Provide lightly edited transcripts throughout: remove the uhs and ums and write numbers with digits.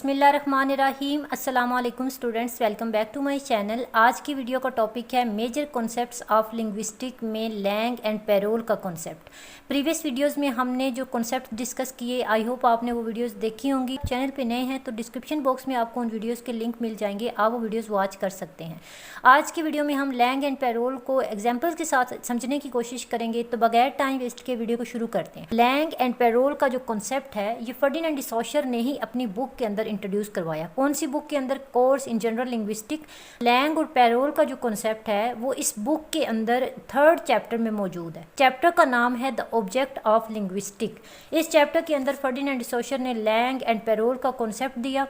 बिस्मिल्लाहिर्रहमानिर्रहीम। अस्सलामु अलैकुम students, welcome back to my channel. आज की वीडियो का टॉपिक है मेजर कॉन्सेप्ट्स ऑफ लिंग्विस्टिक में लैंग एंड पैरोल का कॉन्सेप्ट। प्रीवियस वीडियोस में हमने जो कॉन्सेप्ट डिस्कस किए, आई होप आपने वो वीडियोस देखी होंगी। चैनल पे नए हैं तो डिस्क्रिप्शन बॉक्स में आपको उन वीडियोज़ के लिंक मिल जाएंगे, आप वो वीडियोज़ वॉच कर सकते हैं। आज की वीडियो में हम लैंग एंड पैरोल को एग्जाम्पल्स के साथ समझने की कोशिश करेंगे, तो बगैर टाइम वेस्ट के वीडियो को शुरू करते हैं। लैंग एंड पैरोल का जो कॉन्सेप्ट है ये फर्डिनेंड डी सॉशर ने ही अपनी बुक के अंदर इंट्रोड्यूस करवाया। कौन सी बुक के अंदर? Course in general linguistic. Langue और पैरोल का जो कॉन्सेप्ट है वो इस बुक के अंदर 3rd चैप्टर में मौजूद है। चैप्टर का नाम है द ऑब्जेक्ट ऑफ लिंग्विस्टिक। इस चैप्टर के अंदर फर्डिनेंड डी सॉशर ने लैंग एंड पैरोल का कॉन्सेप्ट दिया।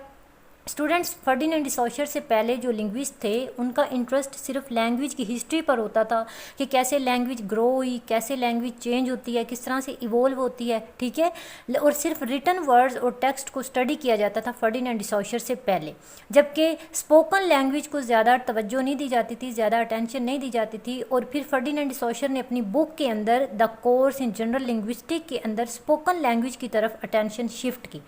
स्टूडेंट्स, फर्डिनेंड डी सॉशर से पहले जो लिंग्विस्ट थे उनका इंटरेस्ट सिर्फ लैंग्वेज की हिस्ट्री पर होता था कि कैसे लैंग्वेज ग्रो हुई, कैसे लैंग्वेज चेंज होती है, किस तरह से इवोल्व होती है, ठीक है। और सिर्फ रिटन वर्ड्स और टेक्स्ट को स्टडी किया जाता था फर्डिनेंड डी सॉशर से पहले, जबकि स्पोकन लैंग्वेज को ज़्यादा तवज्जो नहीं दी जाती थी, ज़्यादा अटेंशन नहीं दी जाती थी। और फिर फर्डिनेंड डी सॉशर ने अपनी बुक के अंदर the course in general linguistic के अंदर स्पोकन लैंग्वेज की तरफ अटेंशन शिफ्ट की।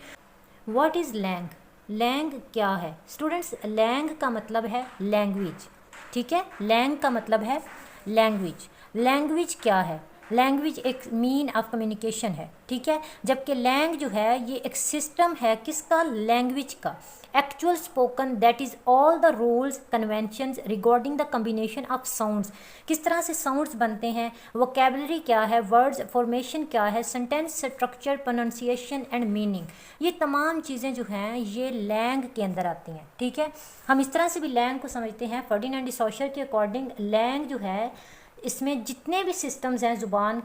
What is langue? लैंग क्या है? स्टूडेंट्स, लैंग का मतलब है लैंग्वेज, ठीक है। लैंग का मतलब है लैंग्वेज। लैंग्वेज क्या है? लैंग्वेज एक मीन ऑफ कम्युनिकेशन है, ठीक है। जबकि लैंग जो है ये एक सिस्टम है किसका? लैंग्वेज का। Actual spoken, that is all the rules conventions regarding the combination of sounds. किस तरह से साउंड्स बनते हैं, वोकैबुलरी क्या है, वर्ड्स फॉर्मेशन क्या है, sentence structure, pronunciation and meaning, ये तमाम चीज़ें जो हैं ये लैंग के अंदर आती हैं, ठीक है। हम इस तरह से भी लैंग को समझते हैं। फर्डिनेंड डी सॉशर के अकॉर्डिंग लैंग जो है इसमें जितने भी सिस्टम्स हैं ज़ुबान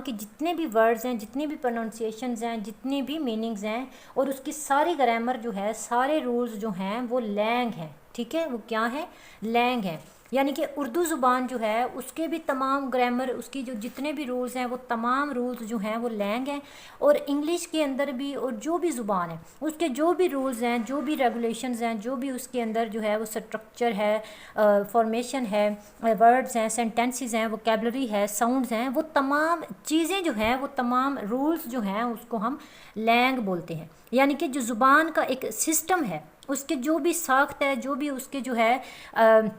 के जितने भी वर्ड्स हैं, जितने भी प्रोनाउंसिएशंस हैं, जितने भी मीनिंग्स हैं, और उसकी सारी ग्रामर जो है, सारे रूल्स जो हैं वो लैंग हैं, ठीक है। वो क्या है? लैंग है। यानी कि उर्दू ज़ुबान जो है उसके भी तमाम ग्रामर, उसकी जो जितने भी रूल्स हैं वो तमाम रूल्स जो हैं वो लैंग हैं। और इंग्लिश के अंदर भी, और जो भी ज़ुबान है उसके जो भी रूल्स हैं, जो भी रेगुलेशंस हैं, जो भी उसके अंदर जो है वो स्ट्रक्चर है, फॉर्मेशन है, वर्ड्स हैं, सेंटेंसेस हैं, वोकैबुलरी है, साउंड्स हैं, वो तमाम चीज़ें जो हैं, वो तमाम रूल्स जो हैं उसको हम लैंग बोलते हैं। यानी कि जो ज़ुबान का एक सिस्टम है, उसके जो भी साख्त है, जो भी उसके जो है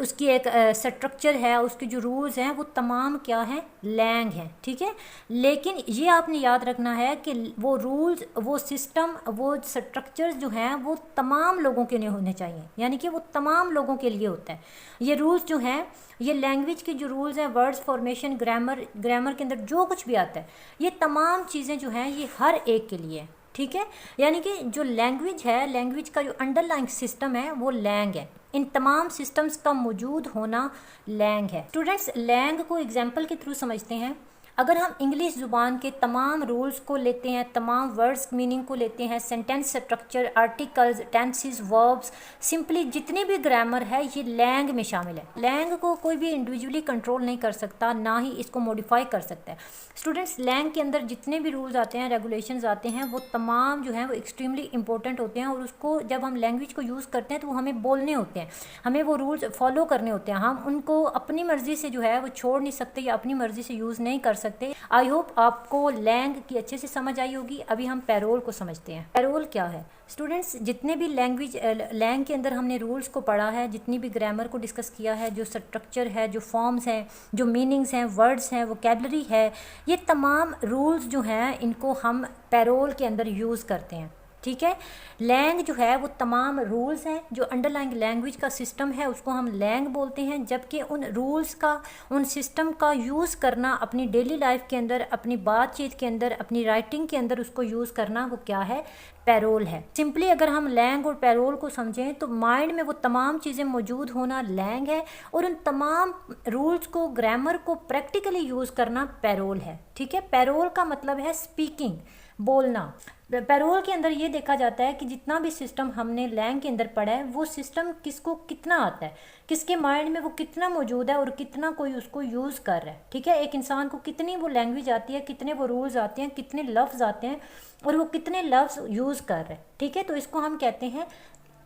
उसकी एक स्ट्रक्चर है, उसके जो रूल्स हैं वो तमाम क्या हैं? लैंग हैं, ठीक है। लेकिन ये आपने याद रखना है कि वो रूल्स, वो सिस्टम, वो स्ट्रक्चर्स जो हैं वो तमाम लोगों के लिए होने चाहिए, यानी कि वो तमाम लोगों के लिए होता है। ये रूल्स जो हैं, ये लैंग्वेज के जो रूल्स हैं, वर्ड्स फॉर्मेशन, ग्रामर के अंदर जो कुछ भी आता है, ये तमाम चीज़ें जो हैं ये हर एक के लिए है, ठीक है। यानी कि जो लैंग्वेज है, लैंग्वेज का जो अंडरलाइंग सिस्टम है वो लैंग है। इन तमाम सिस्टम्स का मौजूद होना लैंग है। स्टूडेंट्स, लैंग को एग्जाम्पल के थ्रू समझते हैं। अगर हम इंग्लिश ज़ुबान के तमाम रूल्स को लेते हैं, तमाम वर्ड्स मीनिंग को लेते हैं, sentence structure, articles, tenses, verbs, simply जितनी भी ग्रामर है ये लैंग में शामिल है। लैंग को कोई भी इंडिविजुअली कंट्रोल नहीं कर सकता, ना ही इसको मॉडिफाई कर सकता है। स्टूडेंट्स, लैंग के अंदर जितने भी रूल्स आते हैं, रेगुलेशंस आते हैं, वो तमाम जो हैं वो एक्सट्रीमली इंपॉर्टेंट होते हैं। और उसको जब हम लैंग्वेज को यूज़ करते हैं तो वो हमें बोलने होते हैं, हमें वो रूल्स फॉलो करने होते हैं। हम उनको अपनी मर्ज़ी से जो है वो छोड़ नहीं सकते या अपनी मर्ज़ी से यूज़ नहीं कर सकते। आई होप आपको लैंग की अच्छे से समझ आई होगी। अभी हम पैरोल को समझते हैं। पैरोल क्या है? स्टूडेंट्स, जितने भी लैंग के अंदर हमने रूल्स को पढ़ा है, जितनी भी ग्रामर को डिस्कस किया है, जो स्ट्रक्चर है, जो फॉर्म्स हैं, जो मीनिंग्स हैं, वर्ड्स हैं, वोकैबुलरी है, ये तमाम रूल्स जो हैं इनको हम पैरोल के अंदर यूज़ करते हैं, ठीक है। लैंग जो है वो तमाम रूल्स हैं, जो अंडरलाइंग लैंग्वेज का सिस्टम है उसको हम लैंग बोलते हैं। जबकि उन रूल्स का, उन सिस्टम का यूज़ करना अपनी डेली लाइफ के अंदर, अपनी बातचीत के अंदर, अपनी राइटिंग के अंदर उसको यूज़ करना, वो क्या है? पैरोल है। सिंपली अगर हम लैंग और पैरोल को समझें तो माइंड में वो तमाम चीज़ें मौजूद होना लैंग है, और उन तमाम रूल्स को, ग्रामर को प्रैक्टिकली यूज़ करना पैरोल है, ठीक है। पैरोल का मतलब है स्पीकिंग, बोलना। पैरोल के अंदर ये देखा जाता है कि जितना भी सिस्टम हमने लैंग के अंदर पढ़ा है वो सिस्टम किसको कितना आता है, किसके माइंड में वो कितना मौजूद है और कितना कोई उसको यूज़ कर रहा है, ठीक है। एक इंसान को कितनी वो लैंग्वेज आती है, कितने वो रूल्स आते हैं, कितने लफ्ज़ आते हैं, और वो कितने लफ्ज़ यूज़ कर रहे हैं, ठीक है। तो इसको हम कहते हैं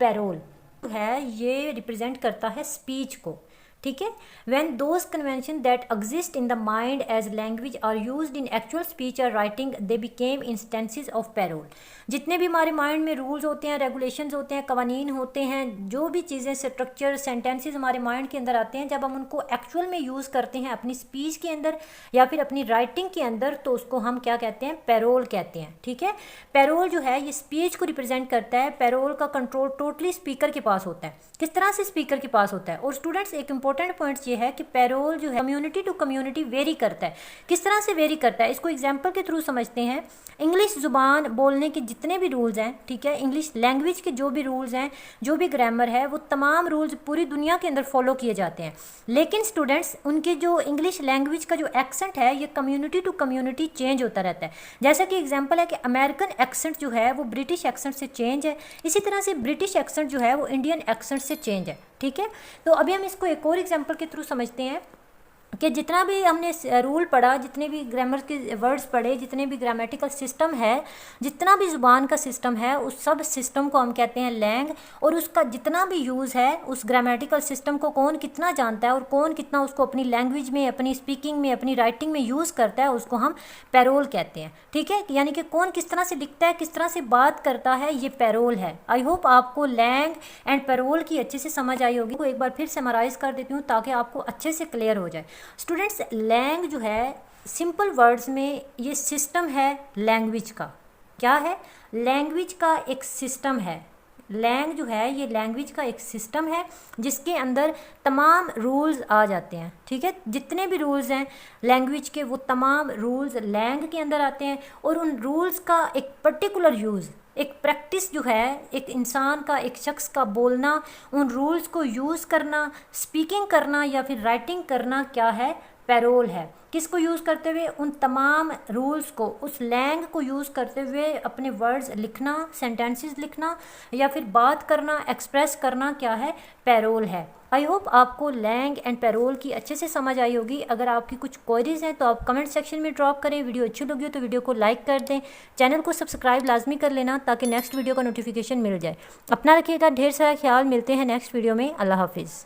पैरोल है। ये रिप्रेजेंट करता है स्पीच को, ठीक है। When those convention that exist in the mind as language are used in actual speech और writing they became instances of parole. जितने भी हमारे माइंड में रूल्स होते हैं, रेगुलेशंस होते हैं, कवानीन होते हैं, जो भी चीज़ें स्ट्रक्चर सेंटेंसेस हमारे माइंड के अंदर आते हैं, जब हम उनको एक्चुअल में यूज़ करते हैं अपनी स्पीच के अंदर या फिर अपनी राइटिंग के अंदर, तो उसको हम क्या कहते हैं, पैरोल कहते हैं। ठीक है। पैरोल जो है ये स्पीच को रिप्रेजेंट करता है। पैरोल का कंट्रोल टोटली स्पीकर के पास होता है। किस तरह से स्पीकर के पास होता है? और स्टूडेंट्स एक इंपॉर्टेंट पॉइंट ये है कि पैरोल जो है कम्युनिटी टू कम्युनिटी वेरी करता है। किस तरह से वेरी करता है, इसको एग्जांपल के थ्रू समझते हैं। इंग्लिश ज़ुबान बोलने के जितने भी रूल्स हैं, ठीक है, इंग्लिश लैंग्वेज के जो भी रूल्स हैं, जो भी ग्रामर है, वो तमाम रूल्स पूरी दुनिया के अंदर फॉलो किए जाते हैं। लेकिन स्टूडेंट्स उनके जो इंग्लिश लैंग्वेज का जो एक्सेंट है ये कम्युनिटी टू कम्युनिटी चेंज होता रहता है। जैसा कि एग्जांपल है कि अमेरिकन एक्सेंट जो है वो ब्रिटिश एक्सेंट से चेंज है, इसी तरह से ब्रिटिश एक्सेंट जो है वो इंडियन एक्सेंट से चेंज है। ठीक है। तो अभी हम इसको एक और एग्जांपल के थ्रू समझते हैं कि जितना भी हमने रूल पढ़ा, जितने भी ग्रामर के वर्ड्स पढ़े, जितने भी ग्रामेटिकल सिस्टम है, जितना भी ज़ुबान का सिस्टम है, उस सब सिस्टम को हम कहते हैं लैंग। और उसका जितना भी यूज़ है, उस ग्रामेटिकल सिस्टम को कौन कितना जानता है और कौन कितना उसको अपनी लैंग्वेज में, अपनी स्पीकिंग में, अपनी राइटिंग में यूज़ करता है, उसको हम पैरोल कहते हैं। ठीक है। यानी कि कौन किस तरह से दिखता है, किस तरह से बात करता है, ये पैरोल है। आई होप आपको लैंग एंड पैरोल की अच्छे से समझ आई होगी। तो एक बार फिर समराइज़ कर देती हूँ ताकि आपको अच्छे से क्लियर हो जाए। स्टूडेंट्स लैंग जो है सिंपल वर्ड्स में ये सिस्टम है लैंग्वेज का। क्या है? लैंग्वेज का एक सिस्टम है। लैंग जो है ये लैंग्वेज का एक सिस्टम है जिसके अंदर तमाम रूल्स आ जाते हैं। ठीक है। जितने भी रूल्स हैं लैंग्वेज के, वो तमाम रूल्स लैंग के अंदर आते हैं। और उन रूल्स का एक पर्टिकुलर यूज़, एक प्रैक्टिस जो है, एक इंसान का, एक शख्स का बोलना, उन रूल्स को यूज़ करना, स्पीकिंग करना या फिर राइटिंग करना, क्या है? पैरोल है। किसको यूज़ करते हुए? उन तमाम रूल्स को, उस लैंग को यूज़ करते हुए अपने वर्ड्स लिखना, सेंटेंसेस लिखना या फिर बात करना, एक्सप्रेस करना, क्या है? पैरोल है। आई होप आपको लैंग एंड पैरोल की अच्छे से समझ आई होगी। अगर आपकी कुछ क्वेरीज हैं तो आप कमेंट सेक्शन में ड्रॉप करें। वीडियो अच्छी लगी हो तो वीडियो को लाइक कर दें, चैनल को सब्सक्राइब लाजमी कर लेना ताकि नेक्स्ट वीडियो का नोटिफिकेशन मिल जाए। अपना रखिएगा ढेर सारा ख्याल। मिलते हैं नेक्स्ट वीडियो में। अल्लाह हाफिज़।